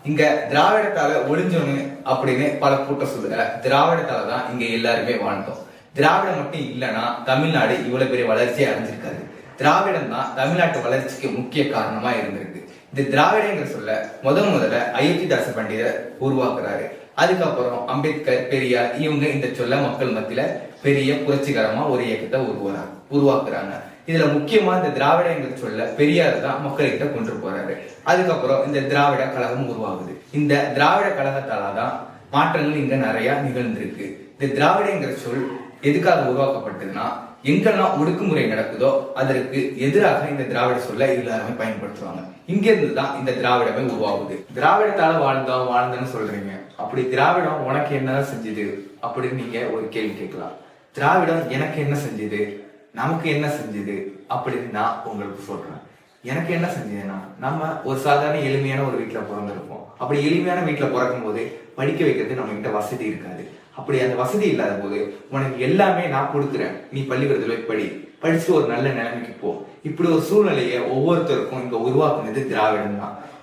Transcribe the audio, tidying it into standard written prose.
இங்க திராவிடத்தால ஒளிஞ்சோன்னு அப்படின்னு பல கூட்டம் சொல்லுங்க. திராவிடத்தால தான் இங்க எல்லாருமே வாழ்ந்தோம். திராவிடம் மட்டும் இல்லைன்னா தமிழ்நாடு இவ்வளவு பெரிய வளர்ச்சியை அடைஞ்சிருக்காரு. திராவிடம் தான் தமிழ்நாட்டு வளர்ச்சிக்கு முக்கிய காரணமா இருந்திருக்கு. இந்த திராவிடங்கிற சொல்ல முதல்ல அயோத்திதாச பண்டிதர் உருவாக்குறாரு. அதுக்கப்புறம் அம்பேத்கர், பெரியார் இவங்க இந்த சொல்ல மக்கள் மத்தியில பெரிய புரட்சிகரமா ஒரு இயக்கத்தை உருவாக்குறாங்க. இதுல முக்கியமா இந்த திராவிடங்கிற சொல்ல பெரியார் தான் மக்கள்கிட்ட கொண்டு போறாரு. அதுக்கப்புறம் இந்த திராவிட கழகம் உருவாகுது. இந்த திராவிட கழகத்தாலதான் மாற்றங்கள் இங்க நிறைய நிகழ்ந்திருக்கு. இந்த திராவிடங்கிற சொல் எதுக்காக உருவாக்கப்பட்டதுன்னா, எங்கெல்லாம் ஒடுக்குமுறை நடக்குதோ அதற்கு எதிராக இந்த திராவிட சொல்ல எல்லாருமே பயன்படுத்துவாங்க. இங்க இருந்துதான் இந்த திராவிடமே உருவாகுது. திராவிடத்தால வாழ்ந்தோன்னு சொல்றீங்க. அப்படி திராவிடம் உனக்கு என்னதான் செஞ்சது அப்படின்னு நீங்க ஒரு கேள்வி கேட்கலாம். திராவிடம் எனக்கு என்ன செஞ்சது, நமக்கு என்ன செஞ்சது அப்படின்னு நான் உங்களுக்கு சொல்றேன். எனக்கு என்ன செஞ்சதுன்னா, நம்ம ஒரு சாதாரண எளிமையான ஒரு வீட்டுல பிறந்திருப்போம். அப்படி எளிமையான வீட்டுல பிறக்கும் போது படிக்க வைக்கிறது நம்ம கிட்ட வசதி இருக்காது. அப்படி அந்த வசதி இல்லாத போது உனக்கு எல்லாமே நான் கொடுக்குறேன், நீ பள்ளிக்கூடத்துல போய் படிச்சு ஒரு நல்ல நிலைமைக்கு போ. இப்படி ஒரு சூழ்நிலையை ஒவ்வொருத்தருக்கும் இங்க உருவாக்குனது திராவிடம் தான்.